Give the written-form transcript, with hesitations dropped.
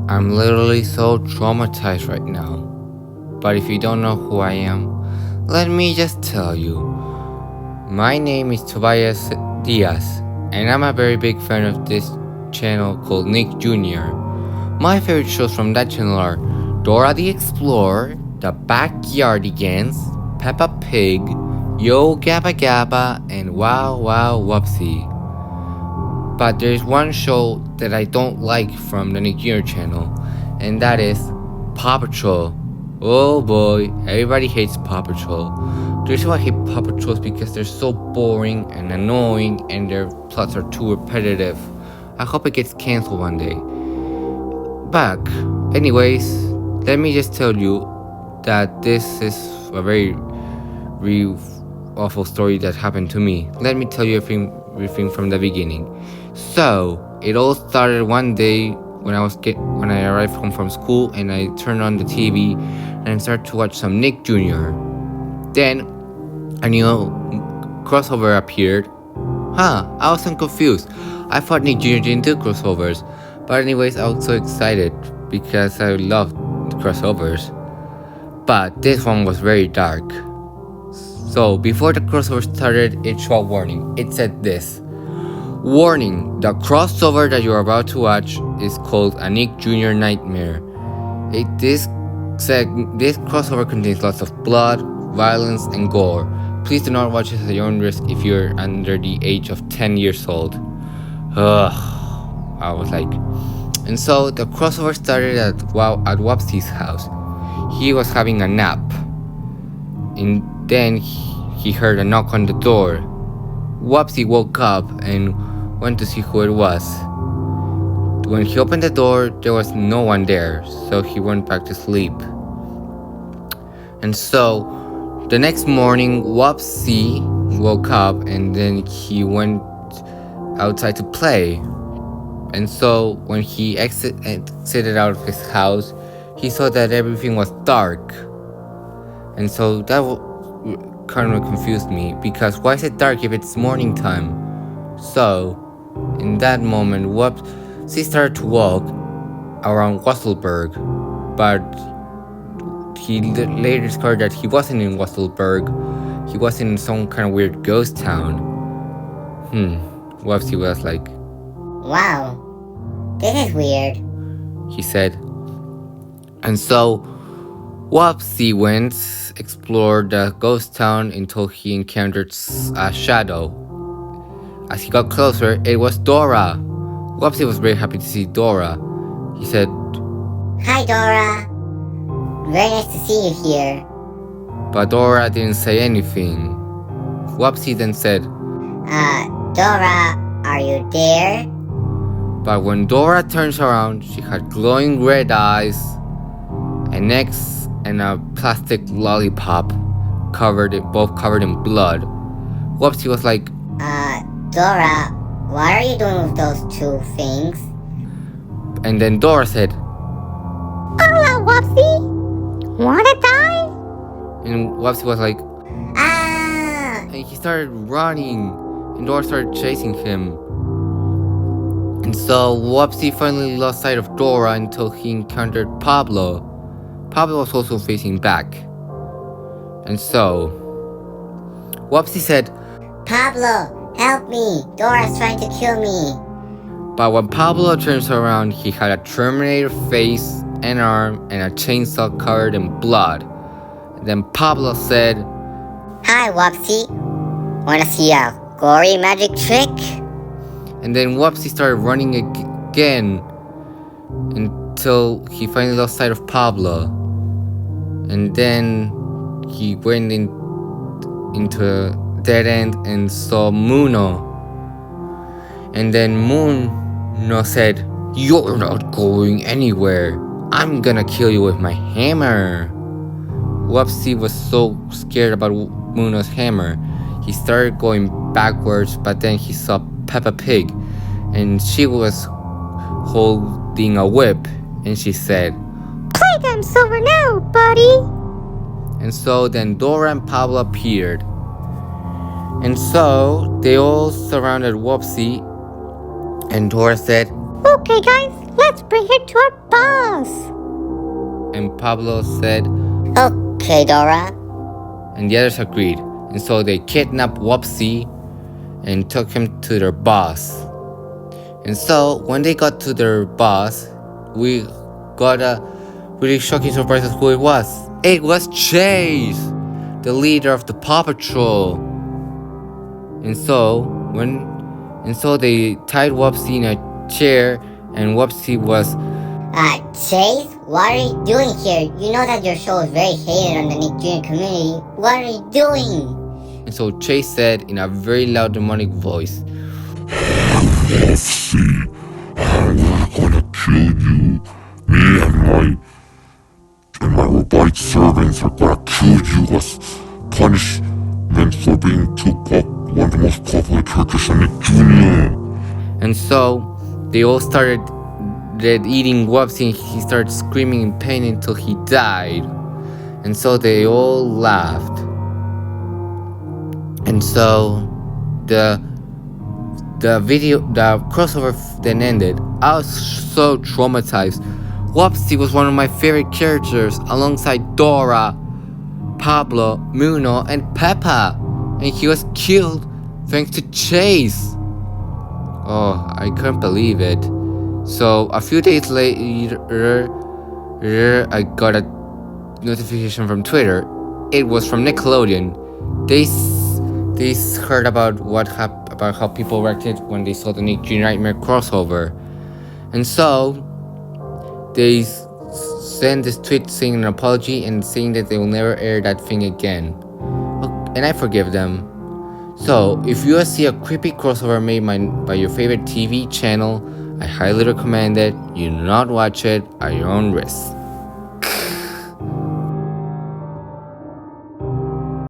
I'm literally so traumatized right now. But if you don't know who I am, let me just tell you. My name is Tobias Diaz, and I'm a very big fan of this channel called Nick Jr. My favorite shows from that channel are Dora the Explorer, The Backyardigans, Peppa Pig, Yo Gabba Gabba, and Wow Wow Whoopsie. But there's one show that I don't like from the Nick Jr. channel, and that is Paw Patrol. Oh boy, everybody hates Paw Patrol. The reason why I hate Paw Patrol is because they're so boring and annoying and their plots are too repetitive. I hope it gets cancelled one day. But anyways, let me just tell you that this is a very awful story that happened to me. Let me tell you everything from the beginning. So it all started one day when I arrived home from school and I turned on the TV and I started to watch some Nick Jr. Then a new crossover appeared. I wasn't confused. I thought Nick Jr. didn't do crossovers. But anyways, I was so excited because I loved crossovers. But this one was very dark. So before the crossover started, it showed a warning. It said this: warning, the crossover that you're about to watch is called a Nick Jr. nightmare. This crossover contains lots of blood, violence, and gore. Please do not watch this at your own risk if you're under the age of 10 years old. I was like... And so the crossover started at Wapsi's house. He was having a nap. And then he heard a knock on the door. Wapsi woke up and went to see who it was. When he opened the door, there was no one there, so he went back to sleep. And so, the next morning, Wapsi woke up and then he went outside to play. And so, when he exited out of his house, he saw that everything was dark. And so that kind of confused me, because why is it dark if it's morning time? So, in that moment, Wapsi started to walk around Wasselberg, but he later discovered that he wasn't in Wasselberg. He was in some kind of weird ghost town. Wapsi was like, "Wow, this is weird," he said. And so Wapsi went, explored the ghost town until he encountered a shadow. As he got closer, it was Dora. Wapsi was very happy to see Dora. He said, "Hi, Dora. Very nice to see you here." but Dora didn't say anything. Wapsi then said, Dora, are you there?" But when Dora turns around, she had glowing red eyes, an X, and a plastic lollipop both covered in blood. Wapsi was like, Dora, what are you doing with those two things?" And then Dora said, "Hola, Wapsi. Wanna die?" and Wapsi was like, "Ah!" and he started running, and Dora started chasing him. And so Wapsi finally lost sight of Dora until he encountered Pablo. Pablo was also facing back. And so Wapsi said, "Pablo, help me. Dora's trying to kill me." but when Pablo turns around, he had a Terminator face, an arm, and a chainsaw covered in blood. Then Pablo said, "Hi, Wapsi. Wanna see a gory magic trick?" and then Wapsi started running again until he finally lost sight of Pablo. And then he went into a dead end and saw Muno. And then Muno said, "You're not going anywhere. I'm gonna kill you with my hammer." Wapsi was so scared about Muno's hammer. He started going backwards, but then he saw Peppa Pig, and she was holding a whip, and she said, "Playtime's over now, buddy." And so then Dora and Pablo appeared. And so they all surrounded Wapsi, and Dora said, "Okay, guys, Let's bring her to our boss. And Pablo said, Okay, Dora. and the others agreed. And so they kidnapped Wopsy and took him to their boss. And so when they got to their boss, we got a really shocking surprise of who it was. It was Chase, the leader of the Paw Patrol. And so they tied Wopsy in a chair, and Wopsy was, Chase, what are you doing here? You know that your show is very hated on the Nick Jr. community. What are you doing? and so Chase said in a very loud demonic voice, Wopsy, we're gonna kill you. Me and my robotic servants are gonna kill you as punishment for being one of the most popular characters in Nick Jr. and so they all started eating Wopsy, and he started screaming in pain until he died. And so they all laughed. And so the crossover then ended. I was so traumatized. Wopsy was one of my favorite characters alongside Dora, Pablo, Muno, and Peppa. And he was killed thanks to Chase. Oh, I couldn't believe it. So a few days later, I got a notification from Twitter. It was from Nickelodeon. They heard about about how people reacted when they saw the Nick Jr. Nightmare crossover, and so they sent this tweet saying an apology and saying that they will never air that thing again. And I forgive them. So if you see a creepy crossover made by your favorite TV channel, I highly recommend it. You do not watch it at your own risk.